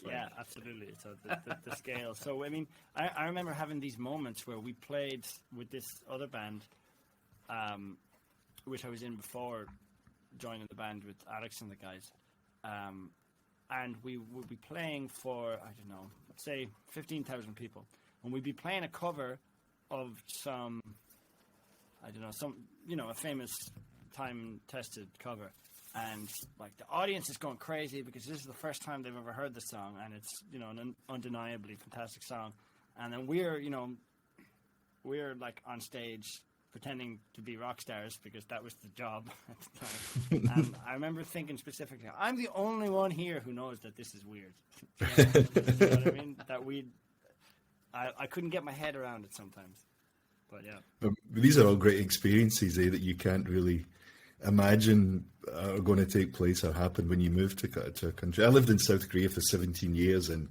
Like, yeah, absolutely. So the scale. So I mean, I remember having these moments where we played with this other band, which I was in before joining the band with Alex and the guys, and we would be playing for, I don't know, let's say 15,000 people, and we'd be playing a cover of some, I don't know, a famous time-tested cover. And like the audience is going crazy because this is the first time they've ever heard the song, and it's, you know, an undeniably fantastic song. And then we're like on stage pretending to be rock stars because that was the job at the time. And I remember thinking specifically, I'm the only one here who knows that this is weird. You know what I mean? That I couldn't get my head around it sometimes. But yeah. But these are all great experiences, that you can't really imagine are going to take place or happen when you move to a country. I lived in South Korea for 17 years, and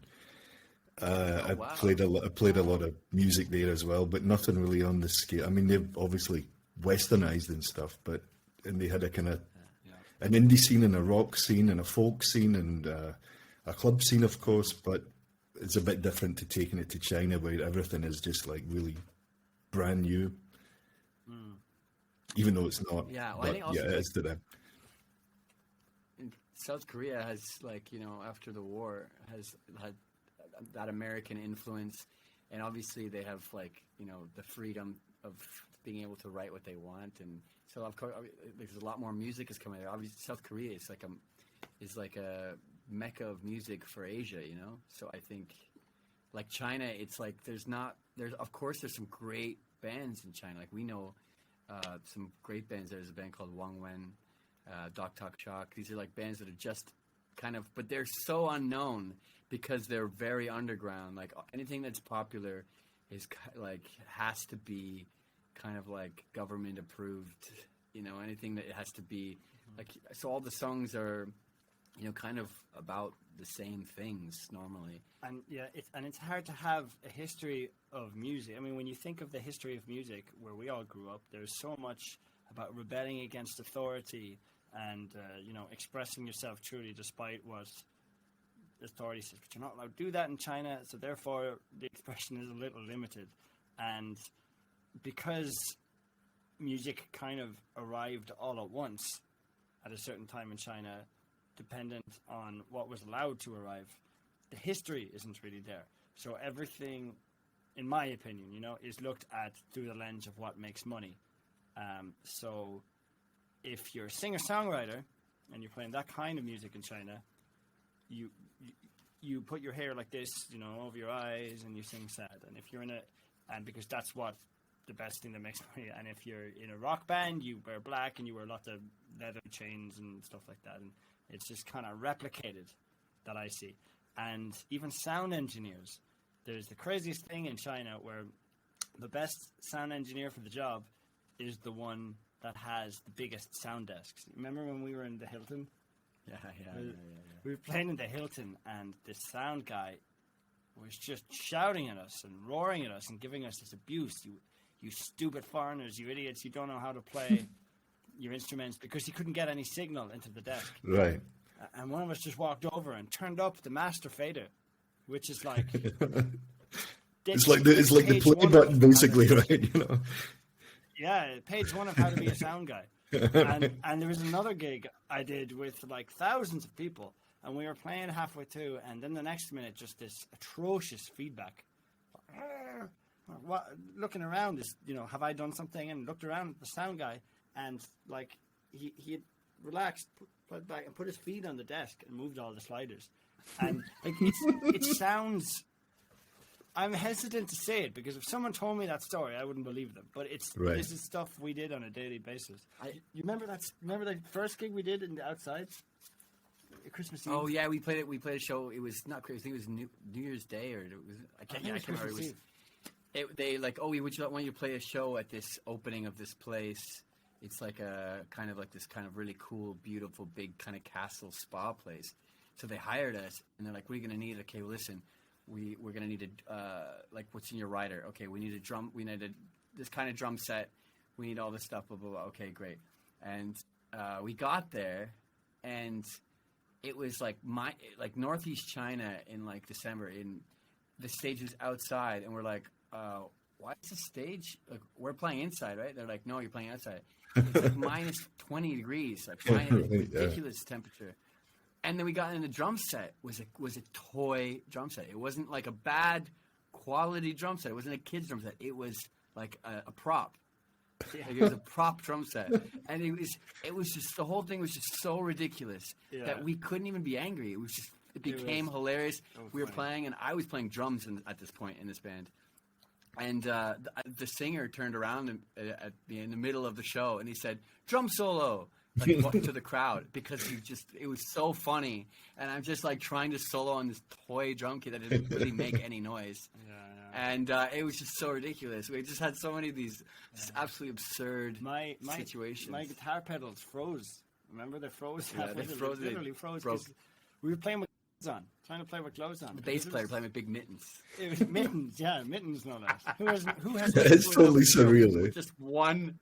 I played a lot of music there as well, but nothing really on the scale. I mean, they're obviously westernized and stuff, and they had a kind of an indie scene and a rock scene and a folk scene and a club scene, of course, but it's a bit different to taking it to China, where everything is just like really brand new. Even though it's not. Yeah, well, but I think also it is to them. South Korea has, like, you know, after the war, has had that American influence, and obviously they have, like, you know, the freedom of being able to write what they want, and so of course there's a lot more music is coming there. Obviously, South Korea is like a mecca of music for Asia, you know. So I think, like China, it's like there's of course there's some great bands in China. Like we know. Some great bands. There's a band called Wang Wen, Doc Tok Shock. These are like bands that are just kind of, but they're so unknown because they're very underground. Like anything that's popular is like has to be kind of like government approved. You know, anything that it has to be like. So all the songs are, you know, kind of about the same things normally. And yeah, it's hard to have a history of music. I mean, when you think of the history of music where we all grew up, there's so much about rebelling against authority and you know, expressing yourself truly despite what authority says. But you're not allowed to do that in China, so therefore the expression is a little limited. And because music kind of arrived all at once at a certain time in China, dependent on what was allowed to arrive, the history isn't really there. So everything, in my opinion, you know, is looked at through the lens of what makes money. So if you're a singer-songwriter and you're playing that kind of music in China, you put your hair like this, you know, over your eyes, and you sing sad. And if you're and because that's what the best thing that makes money. And if you're in a rock band, you wear black and you wear lots of leather chains and stuff like that. And it's just kind of replicated that I see. And even sound engineers, there's the craziest thing in China where the best sound engineer for the job is the one that has the biggest sound desks. Remember when we were in the Hilton? Yeah. We were playing in the Hilton, and the sound guy was just shouting at us and roaring at us and giving us this abuse. You stupid foreigners, you idiots, you don't know how to play your instruments, because he couldn't get any signal into the desk. Right. And one of us just walked over and turned up the master fader, which is like it's like the play button, basically, right? You know. Yeah, page one of how to be a sound guy. And there was another gig I did with like thousands of people, and we were playing halfway through, and then the next minute, just this atrocious feedback. Looking around is, you know, have I done something? And looked around at the sound guy, and like he had relaxed, put back, and put his feet on the desk and moved all the sliders. And like it sounds. I'm hesitant to say it because if someone told me that story, I wouldn't believe them. But this is stuff we did on a daily basis. You remember that first gig we did in the outside? Christmas Eve. Oh yeah, we played a show. It was not Christmas. I think it was New Year's Day, or it was. I can't remember. They like, oh, would you want you to play a show at this opening of this place? It's like a kind of like this kind of really cool, beautiful, big kind of castle spa place. So they hired us, and they're like, "What are you going to need?" Okay, well, listen, we're going to need like, what's in your rider? Okay, we need a drum. We need this kind of drum set. We need all this stuff. Blah blah blah. Okay, great. And we got there, and it was like Northeast China in like December. In the stage was outside, and we're like, why is the stage? Like, we're playing inside, right? They're like, no, you're playing outside. It's like minus 20 degrees, like ridiculous temperature. And then we got in the drum set was a toy drum set. It wasn't like a bad quality drum set. It wasn't a kid's drum set. It was like a prop. Like it was a prop drum set, and it was just the whole thing was just so ridiculous that we couldn't even be angry. It became hilarious. We were playing, and I was playing drums at this point in this band, and the singer turned around in the middle of the show, and he said, "Drum solo." Like to the crowd, because it was so funny, and I'm just like trying to solo on this toy drum kit that didn't really make any noise. And it was just so ridiculous. We just had so many of these absolutely absurd situations. My guitar pedals froze. Remember, they froze. Yeah, they froze. They literally froze. We were playing with clothes on, trying to play with clothes on. The bass player playing with big mittens. It was mittens, mittens, no less. Who has? It's totally surreal. Eh? Just one.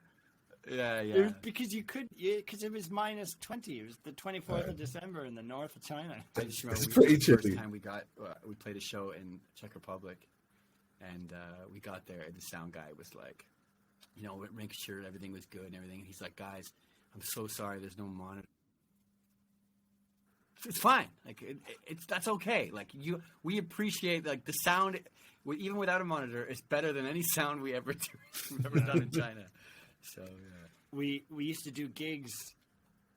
Yeah. It was because because it was minus 20. It was the 24th of December in the north of China. I just remember it's pretty the chilly. first time we played a show in Czech Republic, and we got there, and the sound guy was like, making sure everything was good and everything. And he's like, "Guys, I'm so sorry. There's no monitor. It's fine. Like that's okay. Like we appreciate like the sound, even without a monitor. It's better than any sound we've ever done in China." So we used to do gigs.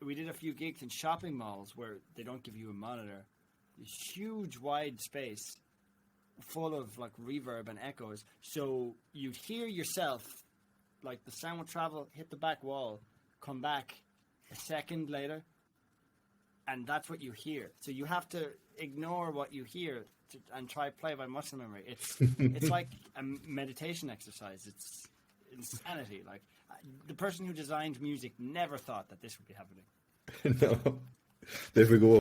We did a few gigs in shopping malls where they don't give you a monitor. This huge wide space full of like reverb and echoes. So you'd hear yourself, like the sound would travel, hit the back wall, come back a second later, and that's what you hear. So you have to ignore what you hear and try play by muscle memory. It's like a meditation exercise. It's insanity. Like the person who designed music never thought that this would be happening. No. There we go.